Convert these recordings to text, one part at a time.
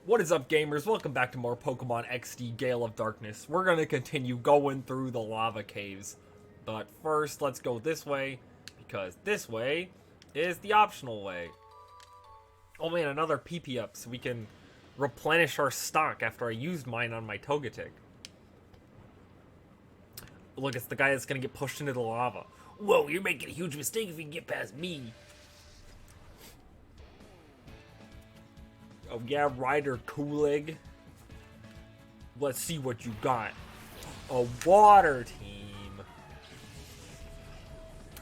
What is up, gamers? Welcome back to more Pokemon XD Gale of Darkness. We're going to continue going through the lava caves. But first, let's go this way, because this way is the optional way. Oh man, another PP up, so we can replenish our stock after I used mine on my Togetic. Look, it's the guy that's going to get pushed into the lava. Whoa, you're making a huge mistake if you can get past me. Oh yeah, Ryder Coolig. Let's see what you got. A water team.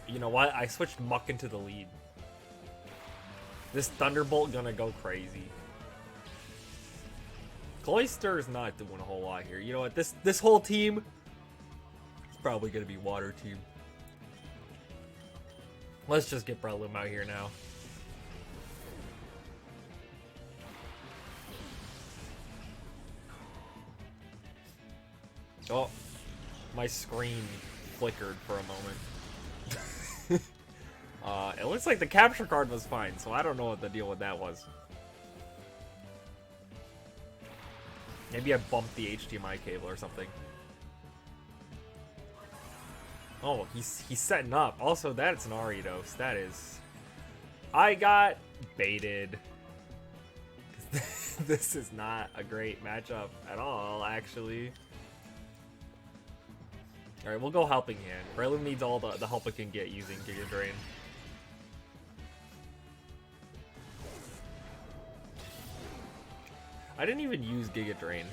You know what? I switched Muck into the lead. This Thunderbolt gonna go crazy. Cloyster is not doing a whole lot here. You know what? This whole team is probably gonna be water team. Let's just get Breloom out here now. Oh, my screen flickered for a moment. It looks like the capture card was fine, so I don't know what the deal with that was. Maybe I bumped the HDMI cable or something. Oh, he's setting up. Also, that's an Ariados. That is... I got baited. This is not a great matchup at all, actually. Alright, we'll go Helping Hand. Breloom needs all the help it can get using Giga Drain. I didn't even use Giga Drain.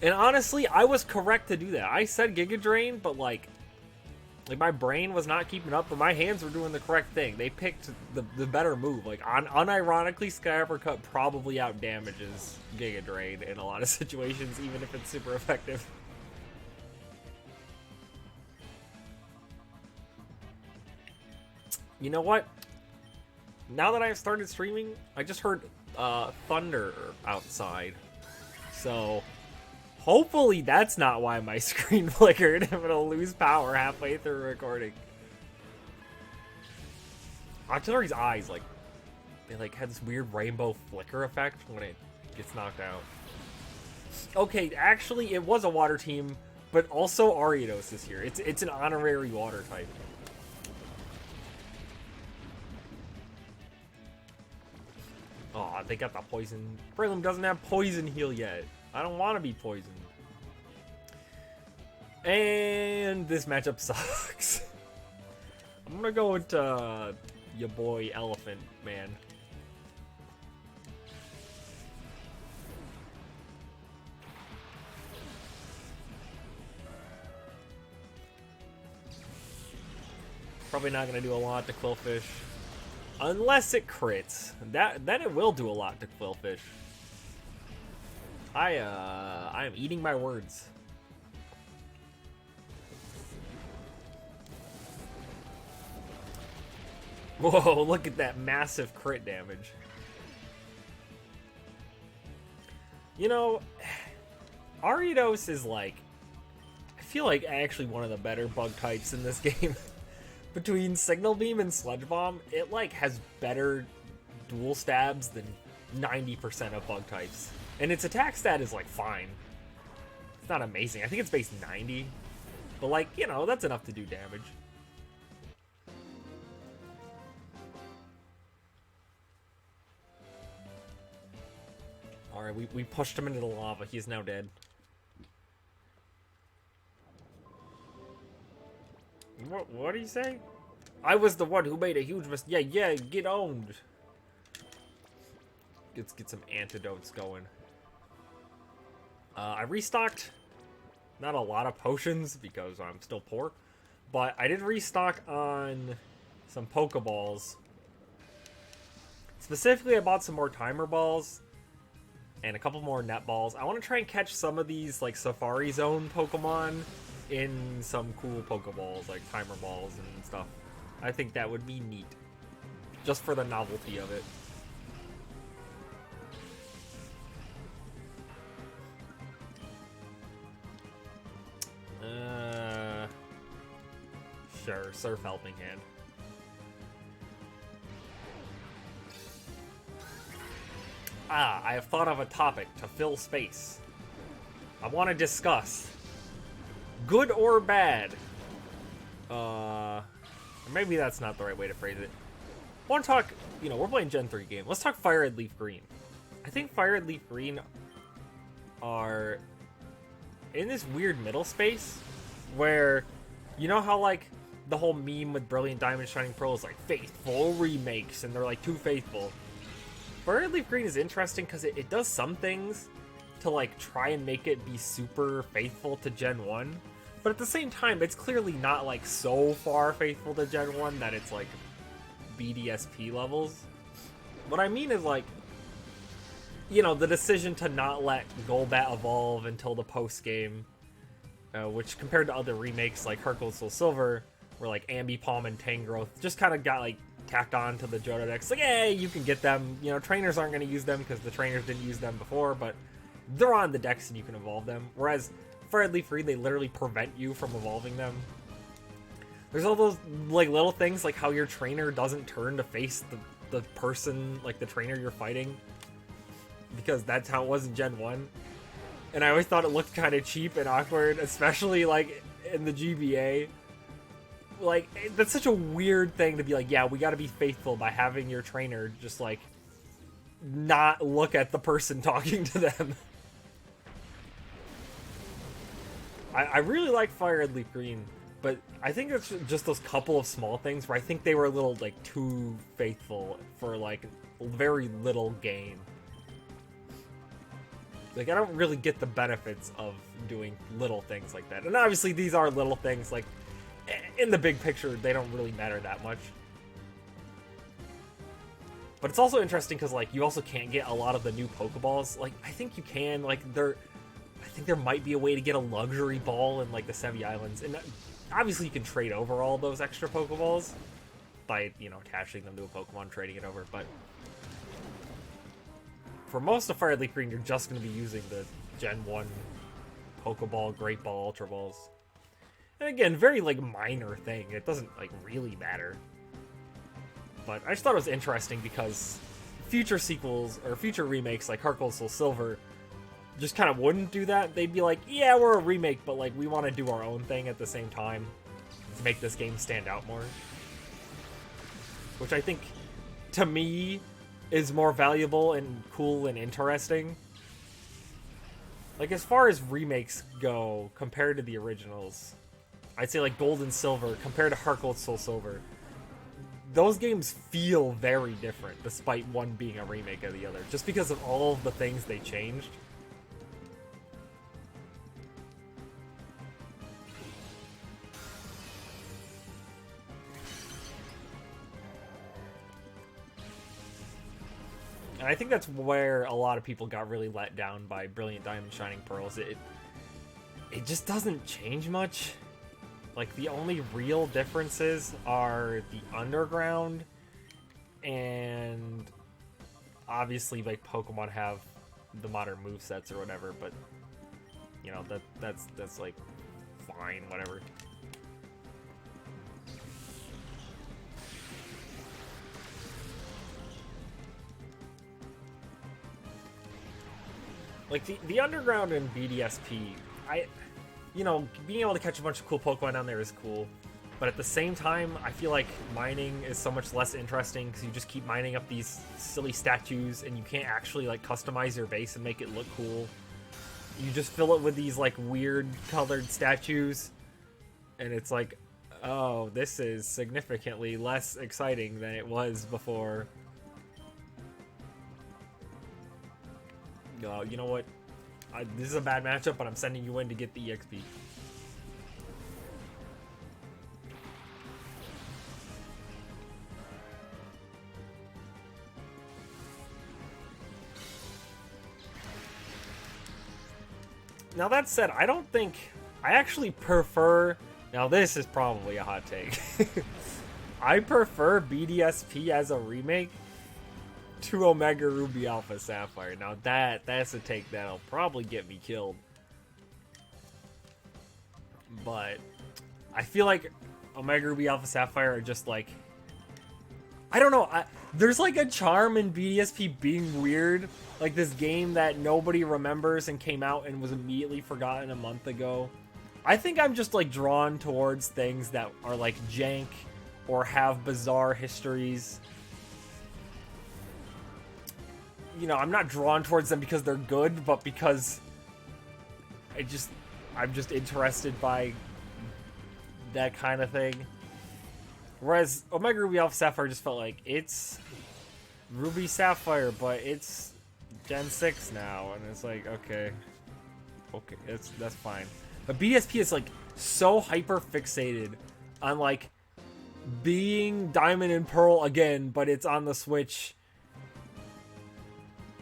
And honestly, I was correct to do that. I said Giga Drain, but like my brain was not keeping up, but my hands were doing the correct thing. They picked the better move. Like, unironically, Sky Uppercut probably out damages Giga Drain in a lot of situations, even if it's super effective. You know what? Now that I've started streaming, I just heard thunder outside. So, hopefully that's not why my screen flickered. I'm gonna lose power halfway through recording. Artillery's eyes, like, they like had this weird rainbow flicker effect when it gets knocked out. Okay, actually it was a water team, but also Ariados is here. It's an honorary water type. Oh, they got the poison. Breloom doesn't have poison heal yet. I don't want to be poisoned. And this matchup sucks. I'm gonna go with your boy Elephant Man. Probably not gonna do a lot to Quillfish. Unless it crits. Then it will do a lot to Quillfish. I am eating my words. Whoa, look at that massive crit damage. You know, Ariados is like, I feel like actually one of the better bug types in this game. Between Signal Beam and Sludge Bomb, it like has better dual stabs than 90% of bug types. And its attack stat is like fine. It's not amazing. I think it's base 90. But like, you know, that's enough to do damage. Alright, we pushed him into the lava. He is now dead. What did he say? I was the one who made a huge mistake. Yeah, get owned. Let's get some antidotes going. I restocked not a lot of potions because I'm still poor, but I did restock on some Pokeballs. Specifically, I bought some more Timer Balls and a couple more Net Balls. I want to try and catch some of these like Safari Zone Pokemon in some cool Pokeballs, like Timer Balls and stuff. I think that would be neat. Just for the novelty of it. Sure, Surf Helping Hand. I have thought of a topic to fill space. I want to discuss good or bad. Maybe that's not the right way to phrase it. I want to talk, we're playing Gen 3 game. Let's talk Fire Red Leaf Green. I think Fire Red Leaf Green are in this weird middle space where, you know how, like, the whole meme with Brilliant Diamond Shining Pearl is, like, faithful remakes, and they're, like, too faithful. Fire Red Leaf Green is interesting because it does some things to, like, try and make it be super faithful to Gen 1. But at the same time, it's clearly not, like, so far faithful to Gen 1 that it's, like, BDSP levels. What I mean is, like, the decision to not let Golbat evolve until the post-game, which compared to other remakes like Heart Gold Soul Silver, where, like, Ambipom and Tangrowth just kind of got, like, tacked on to the Johto decks. Like, hey, you can get them. Trainers aren't going to use them because the trainers didn't use them before, but they're on the decks and you can evolve them. Whereas Fire Red Leaf Green, they literally prevent you from evolving them. There's all those, like, little things, like how your trainer doesn't turn to face the person, like, the trainer you're fighting, because that's how it was in Gen 1. And I always thought it looked kind of cheap and awkward, especially, like, in the GBA. Like, that's such a weird thing to be like, yeah, we gotta be faithful by having your trainer just, like, not look at the person talking to them. I really like Fire Red Leaf Green, but I think it's just those couple of small things where I think they were a little, like, too faithful for, like, very little gain. Like, I don't really get the benefits of doing little things like that. And obviously these are little things, like, in the big picture, they don't really matter that much. But it's also interesting because, like, you also can't get a lot of the new Pokeballs. Like, I think you can, like, I think there might be a way to get a luxury ball in, like, the Sevi Islands. And obviously you can trade over all those extra Pokeballs by, attaching them to a Pokemon, trading it over. But for most of Fire Red Leaf Green, you're just going to be using the Gen 1 Pokeball, Great Ball, Ultra Balls. And again, very, like, minor thing. It doesn't, like, really matter. But I just thought it was interesting because future sequels, or future remakes like Heart Gold Soul Silver, just kind of wouldn't do that. They'd be like, yeah, we're a remake, but, like, we want to do our own thing at the same time to make this game stand out more. Which I think, to me, is more valuable and cool and interesting. Like, as far as remakes go, compared to the originals, I'd say, like, Gold and Silver, compared to Heart Gold Soul Silver, those games feel very different, despite one being a remake of the other, just because of all of the things they changed. And I think that's where a lot of people got really let down by Brilliant Diamond Shining Pearls. It just doesn't change much. Like, the only real differences are the underground, and obviously, like, Pokemon have the modern movesets or whatever, but, that's like, fine, whatever. Like, the underground and BDSP, being able to catch a bunch of cool Pokemon down there is cool. But at the same time, I feel like mining is so much less interesting because you just keep mining up these silly statues and you can't actually, like, customize your base and make it look cool. You just fill it with these, like, weird colored statues. And it's like, oh, this is significantly less exciting than it was before. You know what? This is a bad matchup, but I'm sending you in to get the EXP. Now, that said, I actually prefer... Now, this is probably a hot take. I prefer BDSP as a remake to Omega Ruby Alpha Sapphire. Now that's a take that'll probably get me killed. But I feel like Omega Ruby Alpha Sapphire are just, like, I don't know. There's like a charm in BDSP being weird. Like this game that nobody remembers and came out and was immediately forgotten a month ago. I think I'm just like drawn towards things that are like jank or have bizarre histories. You know, I'm not drawn towards them because they're good, but because I'm just interested by that kind of thing. Whereas Omega Ruby Alpha Sapphire just felt like it's Ruby Sapphire, but it's Gen 6 now, and it's like, okay, that's fine. But BDSP is like so hyper fixated on like being Diamond and Pearl again, but it's on the Switch.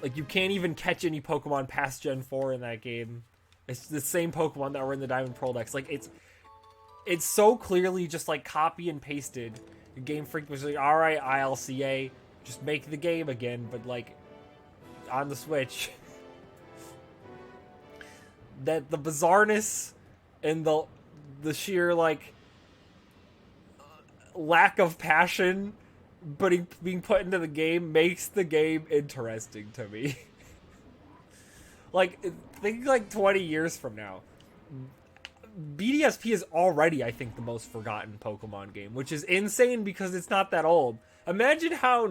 Like you can't even catch any Pokemon past Gen 4 in that game. It's the same Pokemon that were in the Diamond Pearl decks. Like it's so clearly just like copy and pasted. Game Freak was like, all right, ILCA, just make the game again, but like on the Switch. That the bizarreness and the sheer like lack of passion being put into the game makes the game interesting to me. Like think like 20 years from now, BDSP is already, I think, the most forgotten Pokemon game, which is insane because it's not that old. Imagine how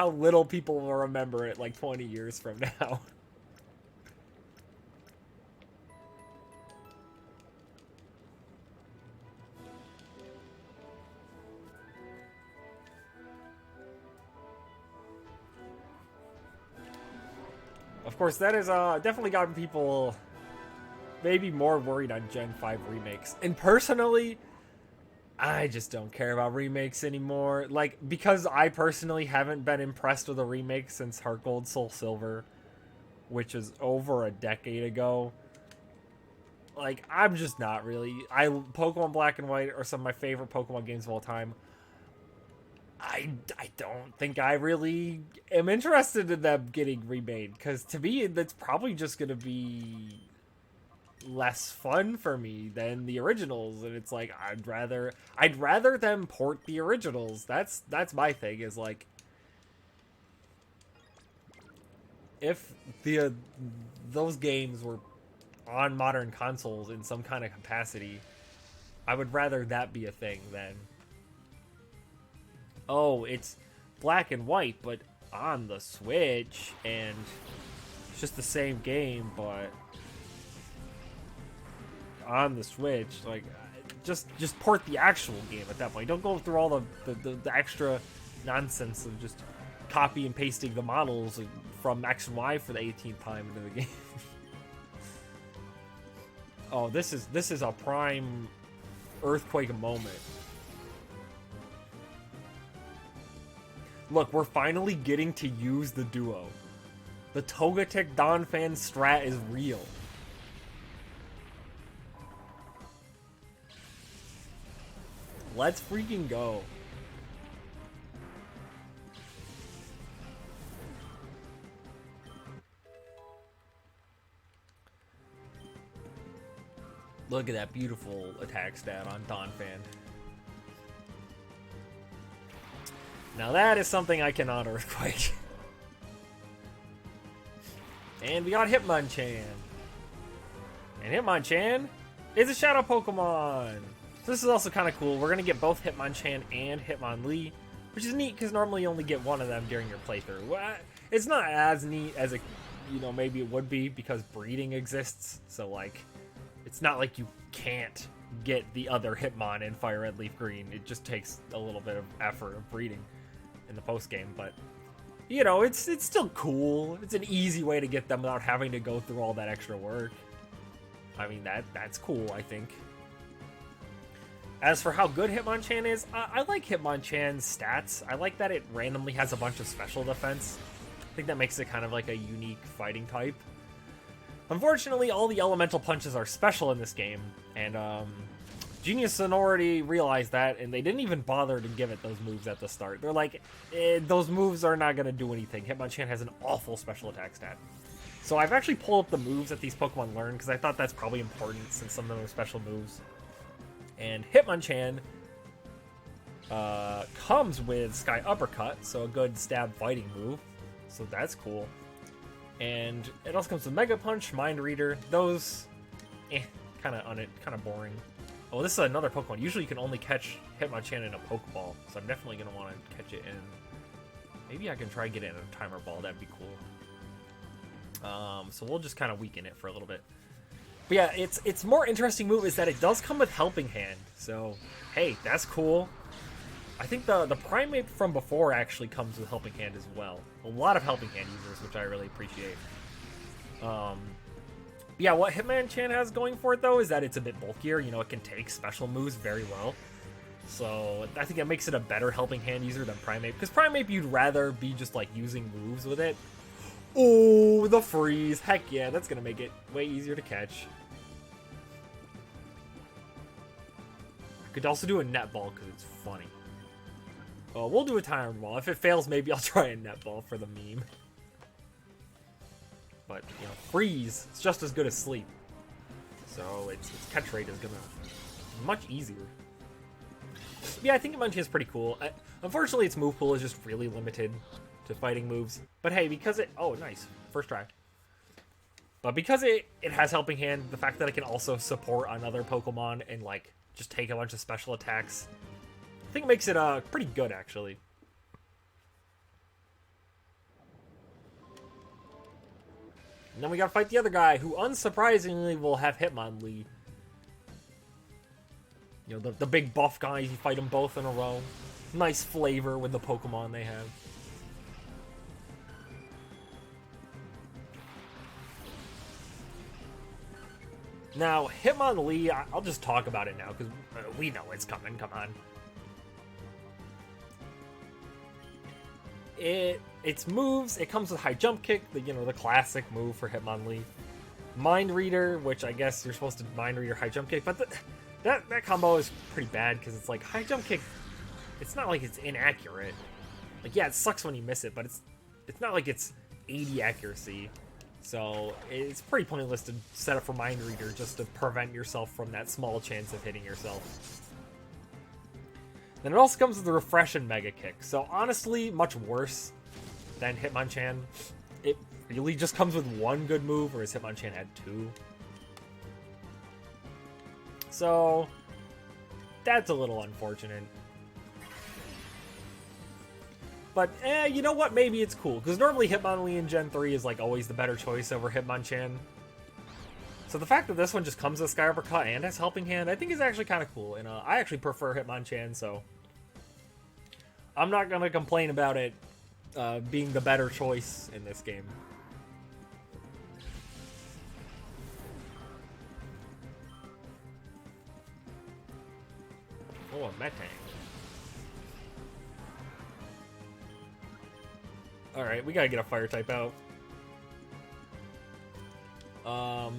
little people will remember it like 20 years from now. Of course, that has definitely gotten people maybe more worried on Gen 5 remakes. And personally, I just don't care about remakes anymore. Like, because I personally haven't been impressed with a remake since Heart Gold Soul Silver, which is over a decade ago. Like, I'm just not really... Pokemon Black and White are some of my favorite Pokemon games of all time. I don't think I really am interested in them getting remade, because to me, that's probably just going to be less fun for me than the originals, and it's like I'd rather them port the originals. That's my thing, is like if those games were on modern consoles in some kind of capacity, I would rather that be a thing than, oh, it's Black and White but on the Switch and it's just the same game but on the Switch. Like, just port the actual game at that point. Don't go through all the extra nonsense of just copy and pasting the models from X and Y for the 18th time into the game. Oh, this is a prime earthquake moment. Look, we're finally getting to use the duo. The Togetic Donphan strat is real. Let's freaking go. Look at that beautiful attack stat on Donphan. Now that is something I cannot earthquake. And we got Hitmonchan. And Hitmonchan is a shadow Pokemon. So this is also kind of cool. We're going to get both Hitmonchan and Hitmonlee, which is neat because normally you only get one of them during your playthrough. It's not as neat as maybe it would be because breeding exists. So like, it's not like you can't get the other Hitmon in Fire Red Leaf Green. It just takes a little bit of effort of breeding in the post game, but it's still cool. It's an easy way to get them without having to go through all that extra work. I mean, that's cool, I think. As for how good Hitmonchan is, I like Hitmonchan's stats. I like that it randomly has a bunch of special defense. I think that makes it kind of like a unique fighting type. Unfortunately, all the elemental punches are special in this game, and Genius Sonority realized that, and they didn't even bother to give it those moves at the start. They're like, those moves are not going to do anything. Hitmonchan has an awful special attack stat. So I've actually pulled up the moves that these Pokemon learn, because I thought that's probably important since some of them are special moves. And Hitmonchan comes with Sky Uppercut, so a good stab fighting move. So that's cool. And it also comes with Mega Punch, Mind Reader. Those, kind of boring. Oh, this is another Pokemon. Usually you can only catch Hitmonchan in a Pokeball, so I'm definitely going to want to catch it in... Maybe I can try and get it in a Timer Ball. That'd be cool. So we'll just kind of weaken it for a little bit. But yeah, its more interesting move is that it does come with Helping Hand. So, hey, that's cool. I think the Primate from before actually comes with Helping Hand as well. A lot of Helping Hand users, which I really appreciate. Yeah, what Hitmonchan has going for it, though, is that it's a bit bulkier. You know, it can take special moves very well. So I think it makes it a better Helping Hand user than Primate. Because Primate, you'd rather be just, like, using moves with it. Oh, the freeze. Heck yeah, that's going to make it way easier to catch. I could also do a netball because it's funny. Oh, we'll do a timer ball. If it fails, maybe I'll try a netball for the meme. But, you know, freeze. It's just as good as sleep. So its catch rate is going to be much easier. Yeah, I think Hitmonchan is pretty cool. Unfortunately, its move pool is just really limited to fighting moves. But hey, because it... Oh, nice. First try. But because it has Helping Hand, the fact that it can also support another Pokemon and, like, just take a bunch of special attacks, I think it makes it pretty good, actually. And then we gotta fight the other guy, who unsurprisingly will have Hitmonlee. You know, the big buff guys, you fight them both in a row. Nice flavor with the Pokemon they have. Now, Hitmonlee, I'll just talk about it now, because we know it's coming, come on. Its moves, it comes with High Jump Kick, the classic move for Hitmonlee. Mind Reader, which I guess you're supposed to Mind Reader High Jump Kick, but that combo is pretty bad, because it's like, High Jump Kick, it's not like it's inaccurate. Like, yeah, it sucks when you miss it, but it's not like it's 80 accuracy. So it's pretty pointless to set up for Mind Reader just to prevent yourself from that small chance of hitting yourself. Then it also comes with the Refresh and Mega Kick. So honestly, much worse than Hitmonchan. It really just comes with one good move, whereas Hitmonchan had two. So that's a little unfortunate. But, you know what? Maybe it's cool. Because normally Hitmonlee in Gen 3 is, like, always the better choice over Hitmonchan. So the fact that this one just comes with Sky Uppercut and has Helping Hand, I think is actually kind of cool. And I actually prefer Hitmonchan, so I'm not going to complain about it being the better choice in this game. Oh, a Metang. Alright, we gotta get a fire type out. I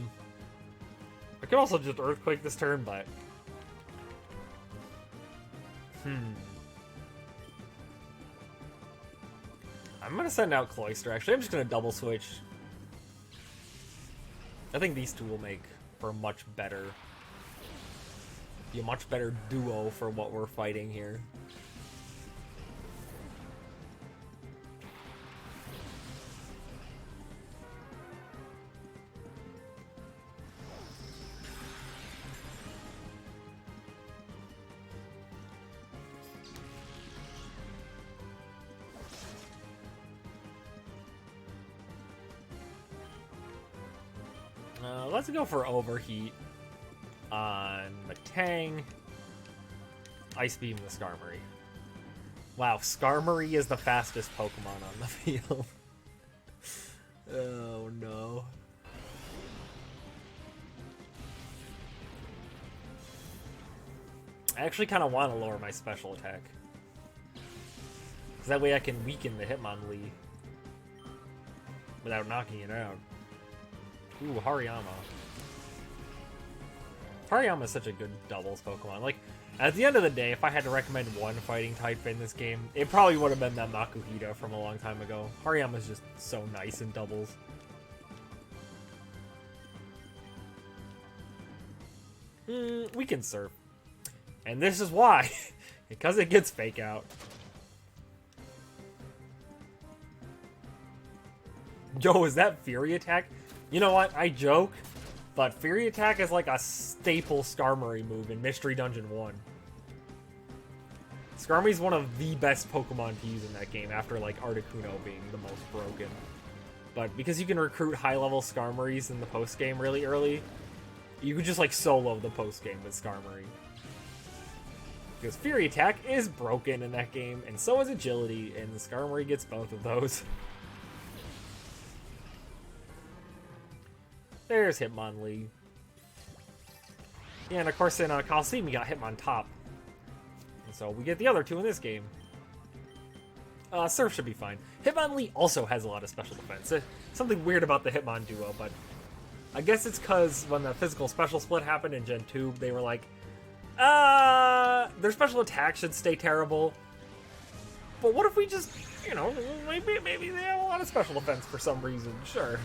could also just Earthquake this turn, but... I'm gonna send out Cloyster, actually. I'm just gonna double switch. I think these two will make for a much better... be a much better duo for what we're fighting here. Let's go for Overheat on Metang. Ice Beam the Skarmory. Wow, Skarmory is the fastest Pokemon on the field. Oh no. I actually kind of want to lower my special attack. Because that way I can weaken the Hitmonlee without knocking it out. Ooh, Hariyama. Hariyama is such a good doubles Pokemon. Like, at the end of the day, if I had to recommend one fighting type in this game, it probably would have been that Makuhita from a long time ago. Hariyama is just so nice in doubles. We can surf. And this is why Because it gets fake out. Yo, is that Fury Attack? You know what? I joke, but Fury Attack is like a staple Skarmory move in Mystery Dungeon 1. Skarmory is one of the best Pokemon to use in that game, after like Articuno being the most broken. But because you can recruit high-level Skarmories in the post-game really early, you could just like solo the post-game with Skarmory. Because Fury Attack is broken in that game, and so is Agility, and the Skarmory gets both of those. There's Hitmonlee. Yeah, and of course in Coliseum you got Hitmontop. And so we get the other two in this game. Surf should be fine. Hitmonlee also has a lot of special defense. Something weird about the Hitmon duo, but I guess it's because when the physical special split happened in Gen 2, they were like, their special attack should stay terrible. But what if we just, you know, maybe they have a lot of special defense for some reason. Sure.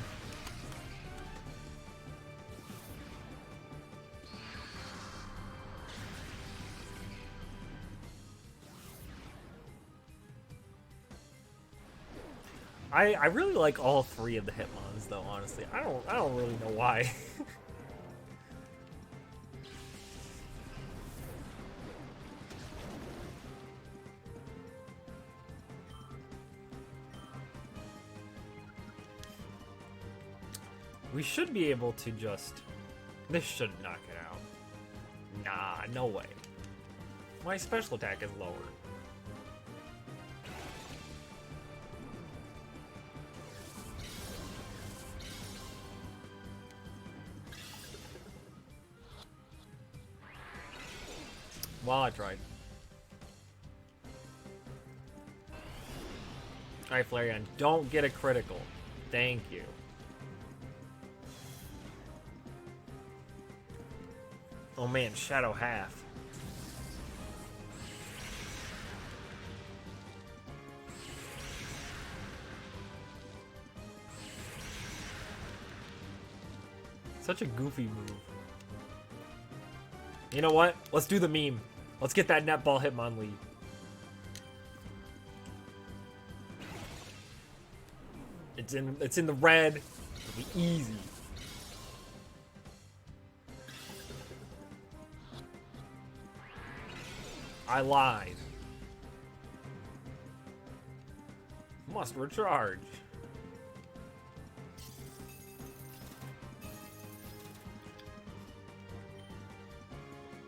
I really like all three of the Hitmons, though, honestly. I don't really know why. We should be able to just... This should knock it out. Nah, no way. My special attack is lower. Well, I tried. Alright, Flareon, don't get a critical. Thank you. Oh man, Shadow Half. Such a goofy move. You know what? Let's do the meme. Let's get that netball Hitmonlee. It's in the red. It'll be easy. I lied. Must recharge.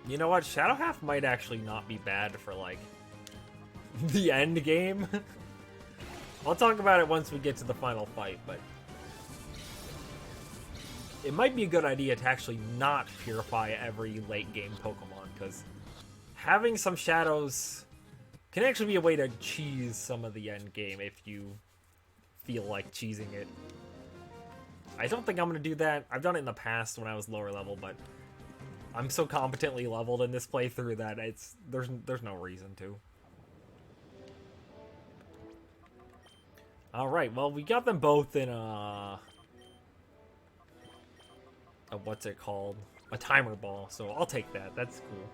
You know what? Shadow Half might actually not be bad for, like, the end game. I'll talk about it once we get to the final fight, but it might be a good idea to actually not purify every late game Pokemon, because having some shadows can actually be a way to cheese some of the end game if you feel like cheesing it. I don't think I'm going to do that. I've done it in the past when I was lower level, but I'm so competently leveled in this playthrough that there's no reason to. Alright, well, we got them both in a what's it called? A timer ball, so I'll take that. That's cool.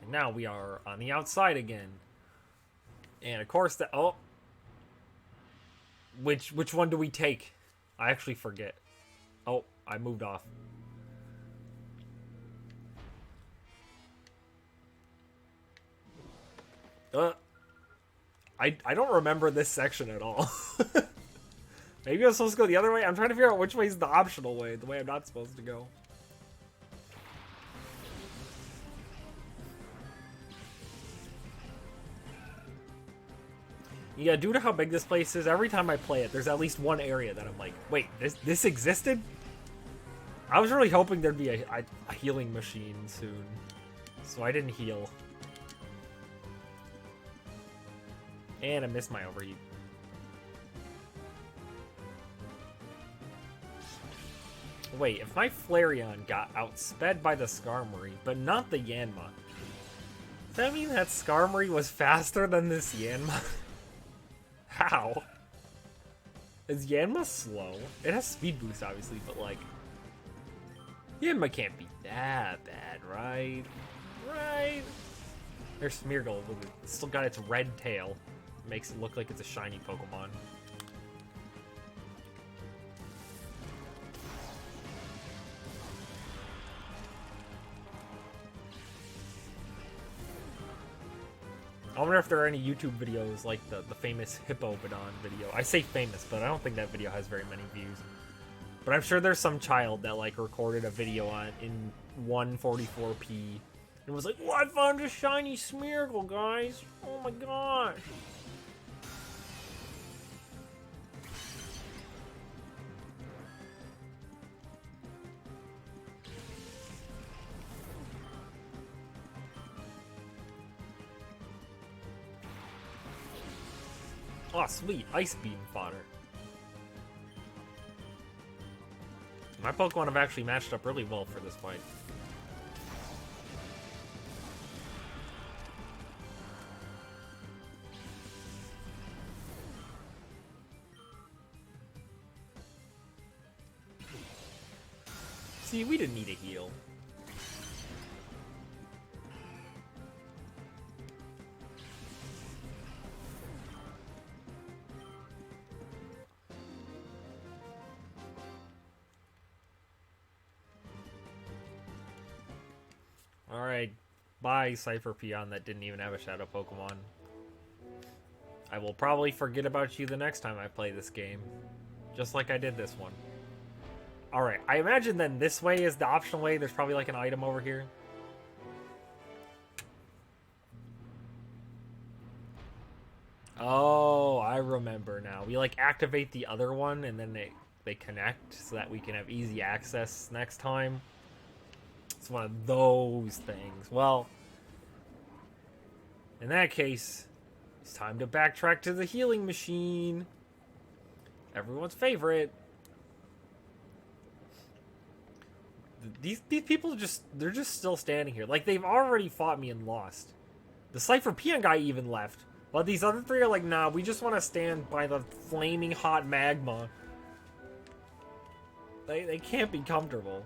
And now we are on the outside again. And of course the Which one do we take? I actually forget. Oh, I moved off. I don't remember this section at all. Maybe I'm supposed to go the other way? I'm trying to figure out which way is the optional way, the way I'm not supposed to go. Yeah, due to how big this place is, every time I play it, there's at least one area that I'm like, wait, this existed? I was really hoping there'd be a healing machine soon, so I didn't heal. And I missed my overheat. Wait, if my Flareon got outsped by the Skarmory, but not the Yanma, does that mean that Skarmory was faster than this Yanma? How? Is Yanma slow? It has speed boost, obviously, but like... Yanma can't be that bad, right? Right? There's Smeargle. It's still got its red tail. Makes it look like it's a shiny Pokemon. I wonder if there are any YouTube videos like the famous Hippobadon video. I say famous, but I don't think that video has very many views. But I'm sure there's some child that like recorded a video on in 144p and was like, "Oh, I found a shiny Smeargle, guys! Oh my gosh!" Oh, sweet. Ice Beam fodder. My Pokemon have actually matched up really well for this fight. See, we didn't need a heal. Alright, bye, Cypher Peon that didn't even have a Shadow Pokemon. I will probably forget about you the next time I play this game. Just like I did this one. Alright, I imagine then this way is the optional way. There's probably like an item over here. Oh, I remember now. We like activate the other one and then they connect so that we can have easy access next time. It's one of those things. Well, in that case, it's time to backtrack to the healing machine. Everyone's favorite. These people they're just still standing here. Like, they've already fought me and lost. The Cypher Peon guy even left. But these other three are like, nah, we just want to stand by the flaming hot magma. They can't be comfortable.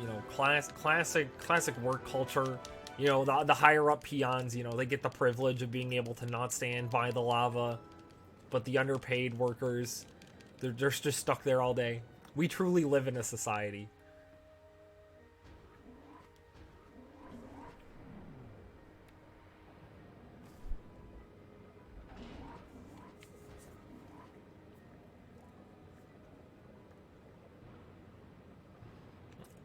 You know, classic work culture. You know, the higher up peons, you know, they get the privilege of being able to not stand by the lava. But the underpaid workers, they're just stuck there all day. We truly live in a society.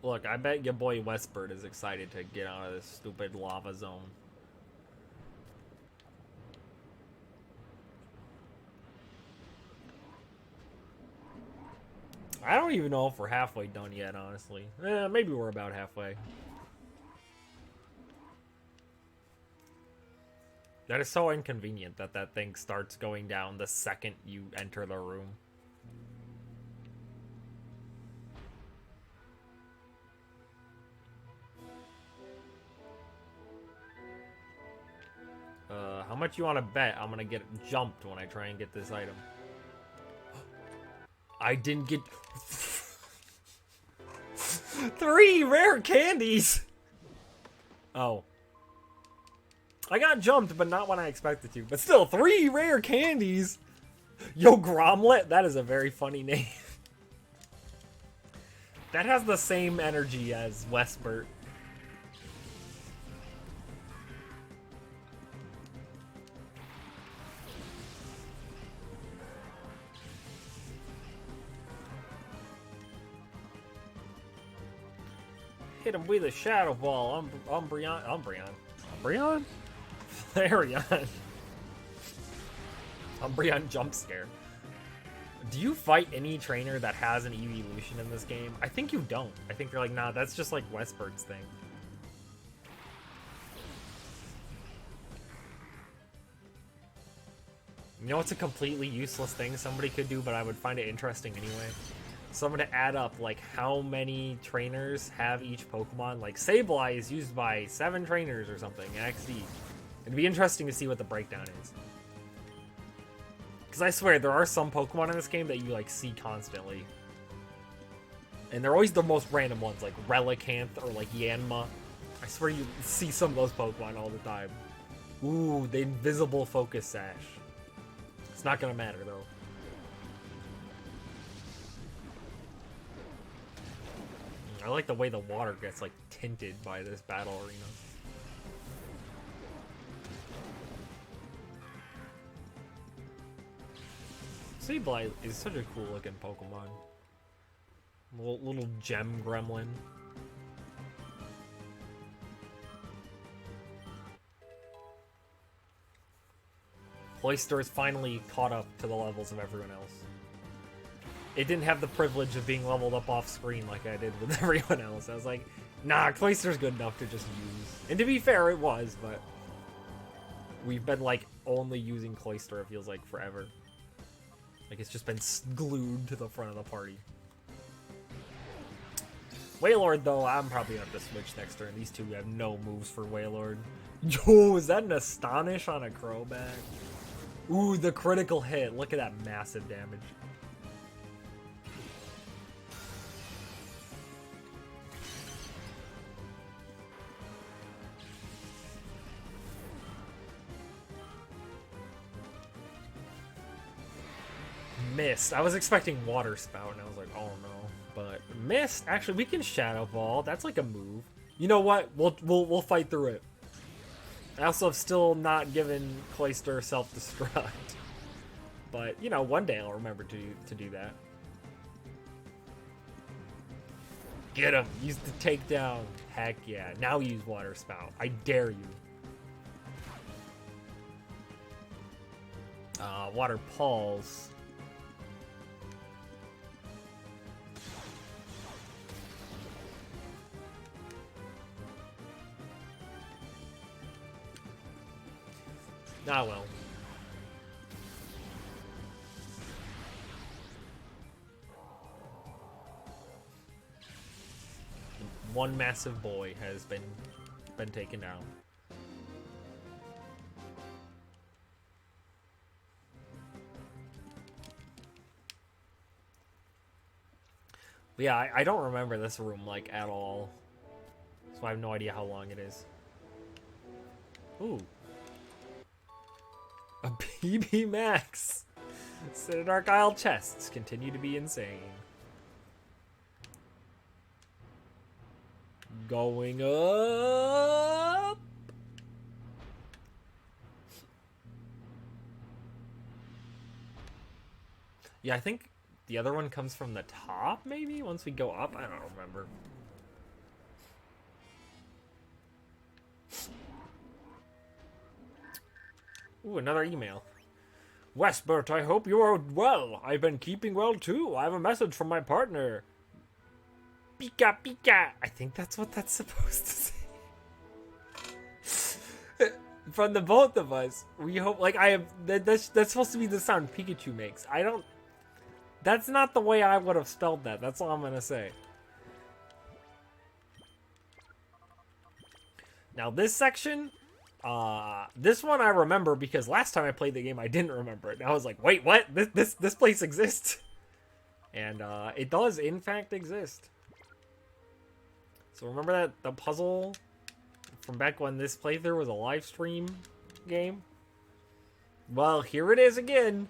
Look, I bet your boy Westbird is excited to get out of this stupid lava zone. I don't even know if we're halfway done yet, honestly. Maybe we're about halfway. That is so inconvenient that that thing starts going down the second you enter the room. How much you want to bet I'm gonna get jumped when I try and get this item? I didn't get 3 rare candies. Oh, I got jumped, but not when I expected to. But still, 3 rare candies. Yo, Gromlet, that is a very funny name. That has the same energy as Westbert. Hit him with a Shadow Ball. Umbreon. Flareon. Umbreon Jump Scare. Do you fight any trainer that has an evolution in this game? I think you don't. I think they're like, nah, that's just like Westbird's thing. You know, it's a completely useless thing somebody could do, but I would find it interesting anyway. So I'm going to add up, like, how many trainers have each Pokemon. Like, Sableye is used by 7 trainers or something in XD. It'd be interesting to see what the breakdown is. Because I swear, there are some Pokemon in this game that you, like, see constantly. And they're always the most random ones, like Relicanth or, like, Yanma. I swear you see some of those Pokemon all the time. Ooh, the invisible focus sash. It's not gonna matter, though. I like the way the water gets, like, tinted by this battle arena. Sableye is such a cool looking Pokemon. Little gem gremlin. Cloyster is finally caught up to the levels of everyone else. It didn't have the privilege of being leveled up off screen like I did with everyone else. I was like, nah, Cloyster's good enough to just use. And to be fair, it was, but we've been, like, only using Cloyster, it feels like, forever. Like, it's just been glued to the front of the party. Wailord, though, I'm probably gonna have to switch next turn. These two have no moves for Wailord. Yo, is that an Astonish on a Crobat? Ooh, the critical hit. Look at that massive damage. Missed. I was expecting Water Spout, and I was like, oh no. But missed. Actually, we can Shadow Ball. That's like a move. You know what? We'll fight through it. I also have still not given Cloyster self-destruct. But, you know, one day I'll remember to do that. Get him! Use the takedown. Heck yeah. Now use Water Spout. I dare you. Water Pulse. Ah, well. One massive boy has been taken down. But yeah, I don't remember this room, like, at all. So I have no idea how long it is. Ooh. A PB Max! Cinedark Isle chests continue to be insane. Going up! Yeah, I think the other one comes from the top, maybe? Once we go up? I don't remember. Ooh, another email. Westbert, I hope you are well. I've been keeping well too. I have a message from my partner. Pika Pika. I think that's what that's supposed to say. From the both of us, we hope. Like I have. That's supposed to be the sound Pikachu makes. I don't. That's not the way I would have spelled that. That's all I'm gonna say. Now this section. This one I remember because last time I played the game I didn't remember it. And I was like, wait, what? This place exists? And it does in fact exist. So remember that the puzzle from back when this playthrough was a live stream game? Well, here it is again.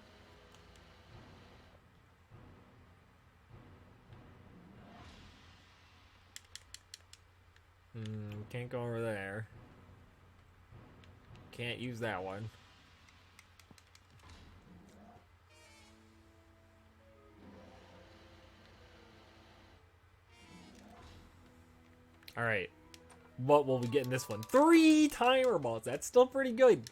Can't go over there. Can't use that one. Alright. What will we get in this one? 3 timer balls. That's still pretty good.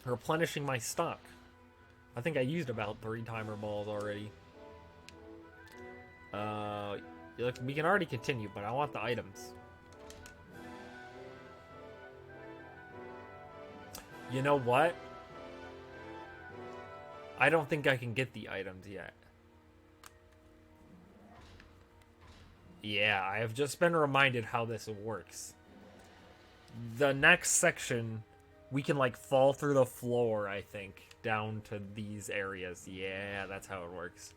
Replenishing my stock. I think I used about 3 timer balls already. Look, we can already continue, but I want the items. You know what? I don't think I can get the items yet. Yeah, I have just been reminded how this works. The next section we can like fall through the floor, I think, down to these areas. Yeah, that's how it works.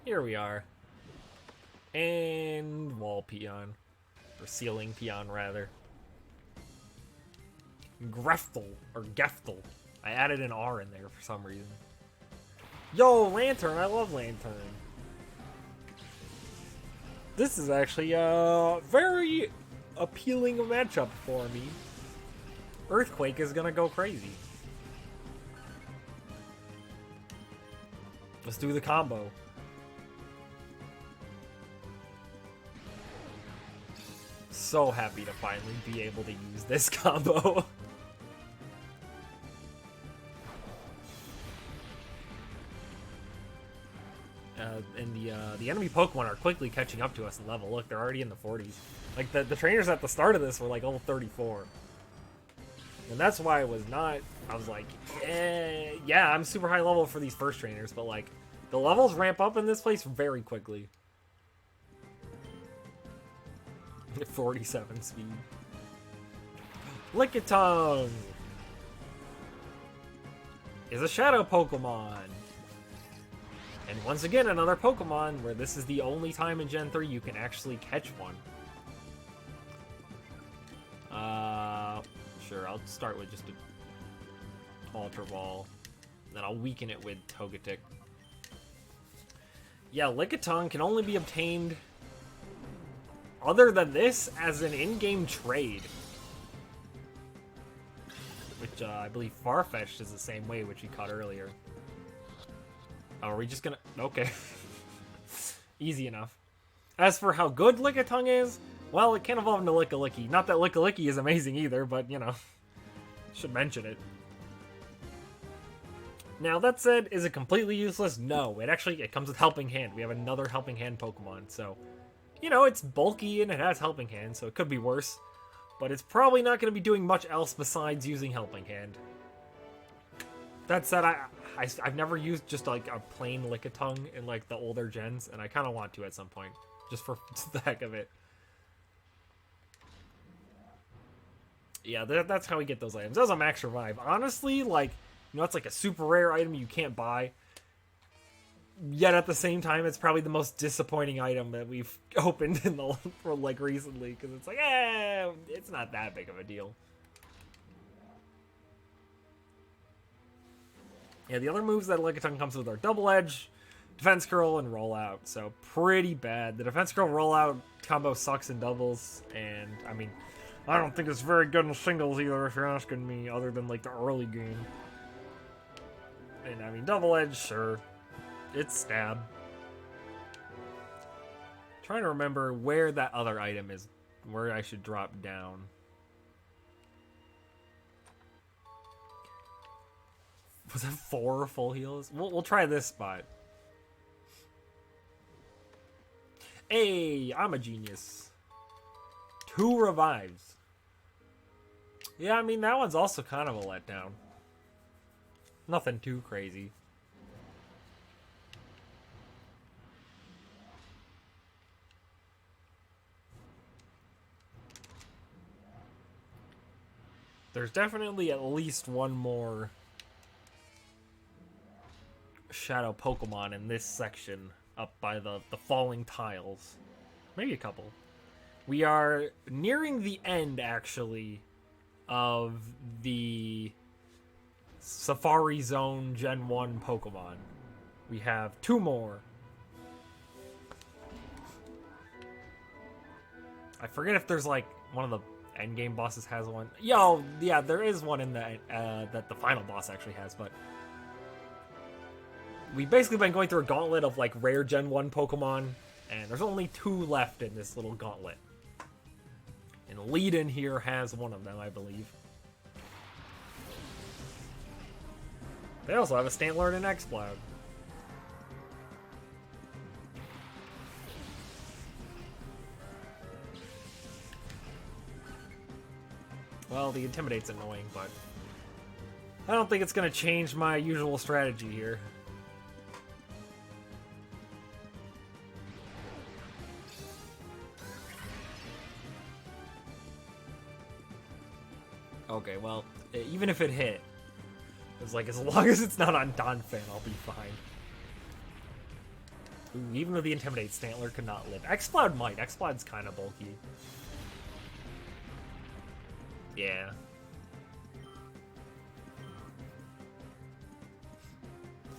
Here we are. And wall peon. Or ceiling peon, rather. Greftel, or Geftel. I added an R in there for some reason. Yo, Lantern! I love Lantern. This is actually a very appealing matchup for me. Earthquake is gonna go crazy. Let's do the combo. So happy to finally be able to use this combo. And the enemy Pokemon are quickly catching up to us in level. Look, they're already in the 40s. Like, the trainers at the start of this were like level 34. And that's why I was like, yeah, I'm super high level for these first trainers, but like, the levels ramp up in this place very quickly. 47 speed. Lickitung is a shadow Pokemon. And once again, another Pokemon where this is the only time in Gen 3 you can actually catch one. Sure, I'll start with just a Ultra Ball. Then I'll weaken it with Togetic. Yeah, Lickitung can only be obtained other than this as an in-game trade. Which I believe Farfetch'd is the same way, which we caught earlier. Oh, are we just gonna... Okay. Easy enough. As for how good Lickitung is, well, it can evolve into Lickilicky. Not that Lickilicky is amazing either, but, you know, should mention it. Now, that said, is it completely useless? No. It comes with Helping Hand. We have another Helping Hand Pokemon, so... You know, it's bulky and it has Helping Hand, so it could be worse. But it's probably not going to be doing much else besides using Helping Hand. That said, I've never used just like a plain Lickitung in like the older gens, and I kind of want to at some point, just for the heck of it. Yeah, that's how we get those items. That was a Max Revive. Honestly, like, you know, it's like a super rare item you can't buy. Yet at the same time, it's probably the most disappointing item that we've opened in the for like recently, because it's like, it's not that big of a deal. Yeah, the other moves that Lickitung comes with are Double Edge, Defense Curl, and Rollout. So pretty bad. The Defense Curl Rollout combo sucks in doubles, and I mean, I don't think it's very good in singles either, if you're asking me, other than like the early game. And I mean, Double Edge, sure. It's stab. Trying to remember where that other item is, where I should drop down. Was it 4 full heals? We'll try this spot. Hey, I'm a genius. 2 revives. Yeah, I mean, that one's also kind of a letdown. Nothing too crazy. There's definitely at least one more shadow Pokemon in this section up by the falling tiles. Maybe a couple. We are nearing the end, actually, of the Safari Zone Gen 1 Pokemon. We have 2 more. I forget if there's like one of the endgame bosses has one. Yo, yeah, there is one in the that the final boss actually has, but we've basically been going through a gauntlet of like rare Gen 1 Pokemon, and there's only 2 left in this little gauntlet. And Leadin here has one of them, I believe. They also have a Stantler and an X-Cloud. Well, the Intimidate's annoying, but I don't think it's going to change my usual strategy here. Okay, well, even if it hit, it's like, as long as it's not on Donphan, I'll be fine. Ooh, even though the Intimidate Stantler could not live. X-Cloud might. X-Cloud's kind of bulky. Yeah.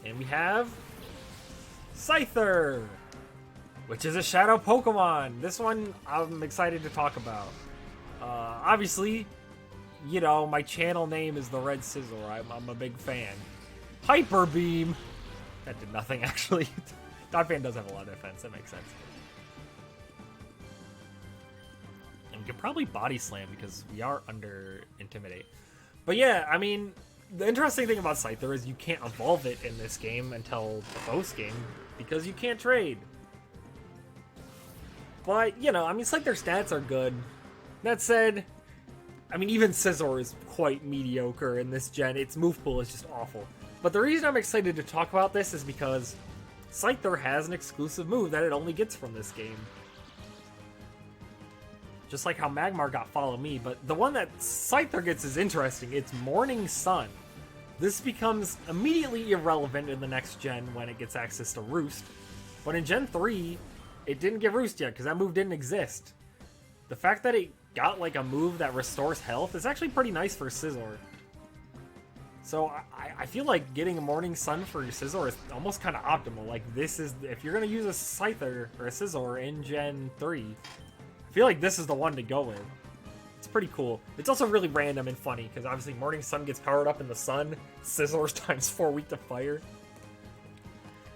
And we have Scyther, which is a Shadow Pokemon. This one I'm excited to talk about. Obviously, you know, my channel name is the Red Sizzle. I'm a big fan. Hyper Beam. That did nothing, actually. Donphan does have a lot of defense. That makes sense. And we could probably Body Slam because we are under Intimidate. But yeah, I mean, the interesting thing about Scyther is you can't evolve it in this game until the post game because you can't trade. But, you know, I mean, it's like their stats are good. That said, I mean, even Scizor is quite mediocre in this gen. Its move pool is just awful. But the reason I'm excited to talk about this is because Scyther has an exclusive move that it only gets from this game. Just like how Magmar got Follow Me, but the one that Scyther gets is interesting. It's Morning Sun. This becomes immediately irrelevant in the next gen when it gets access to Roost. But in Gen 3, it didn't get Roost yet because that move didn't exist. The fact that it got like a move that restores health is actually pretty nice for Scizor. So I feel like getting a Morning Sun for your Scizor is almost kind of optimal. Like this is, if you're going to use a Scyther or a Scizor in Gen 3, I feel like this is the one to go with. It's pretty cool. It's also really random and funny because obviously Morning Sun gets powered up in the sun. Scizor's times 4 weak to fire.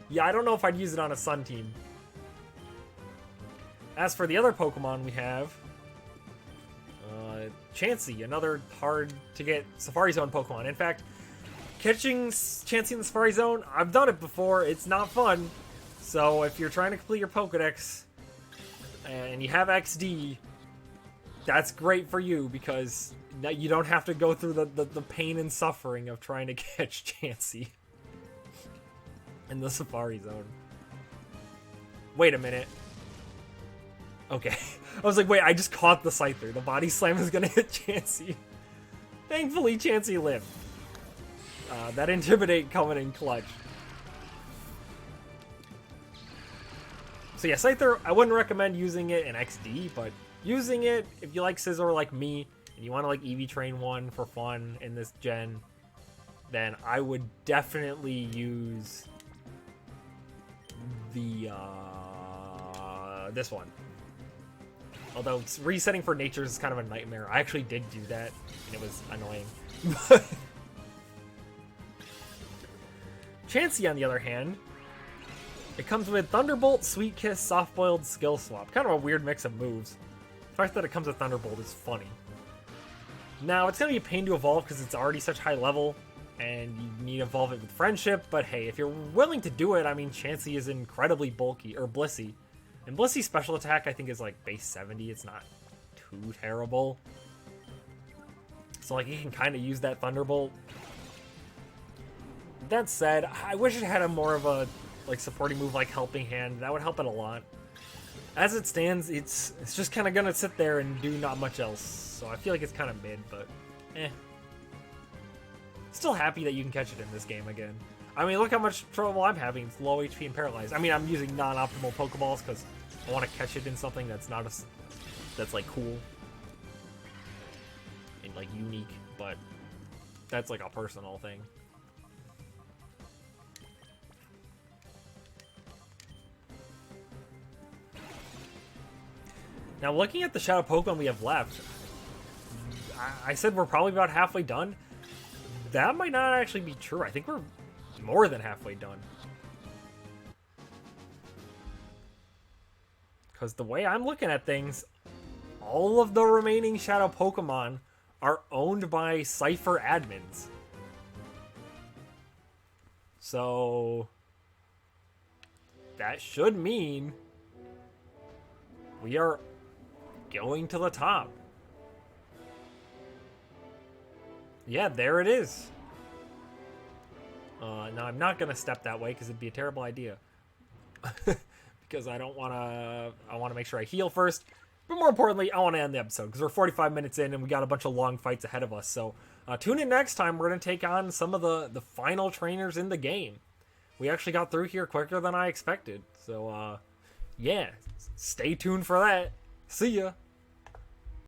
Yeah, I don't know if I'd use it on a Sun team. As for the other Pokemon we have, Chansey, another hard to get Safari Zone Pokemon. In fact, catching Chansey in the Safari Zone, I've done it before. It's not fun. So if you're trying to complete your Pokedex and you have XD, that's great for you because you don't have to go through the pain and suffering of trying to catch Chansey in the Safari Zone. Wait a minute. Okay. I was like, wait, I just caught the Scyther. The Body Slam is going to hit Chansey. Thankfully, Chansey lived. That Intimidate coming in clutch. So yeah, Scyther, I wouldn't recommend using it in XD, but using it, if you like Scizor like me, and you want to like EV Train one for fun in this gen, then I would definitely use the, this one. Although resetting for natures is kind of a nightmare. I actually did do that, and it was annoying. Chansey, on the other hand, it comes with Thunderbolt, Sweet Kiss, Soft Boiled, Skill Swap. Kind of a weird mix of moves. The fact that it comes with Thunderbolt is funny. Now, it's going to be a pain to evolve because it's already such high level, and you need to evolve it with Friendship, but hey, if you're willing to do it, I mean, Chansey is incredibly bulky, or Blissey. And Blissey's special attack, I think, is like base 70. It's not too terrible. So, like, you can kind of use that Thunderbolt. That said, I wish it had a more of a, like, supporting move like Helping Hand. That would help it a lot. As it stands, it's just kind of going to sit there and do not much else. So I feel like it's kind of mid, but eh. Still happy that you can catch it in this game again. I mean, look how much trouble I'm having. It's low HP and paralyzed. I mean, I'm using non-optimal Pokeballs because I want to catch it in something that's not that's like cool and like unique, but that's like a personal thing. Now, looking at the Shadow Pokemon we have left, I said we're probably about halfway done. That might not actually be true. I think we're more than halfway done. Because the way I'm looking at things, all of the remaining Shadow Pokemon are owned by Cypher admins. So that should mean we are going to the top. Yeah, there it is. Now, I'm not going to step that way because it'd be a terrible idea. Because I don't want to... I want to make sure I heal first. But more importantly, I want to end the episode because we're 45 minutes in and we got a bunch of long fights ahead of us. So tune in next time. We're going to take on some of the final trainers in the game. We actually got through here quicker than I expected. So, yeah, stay tuned for that. See ya.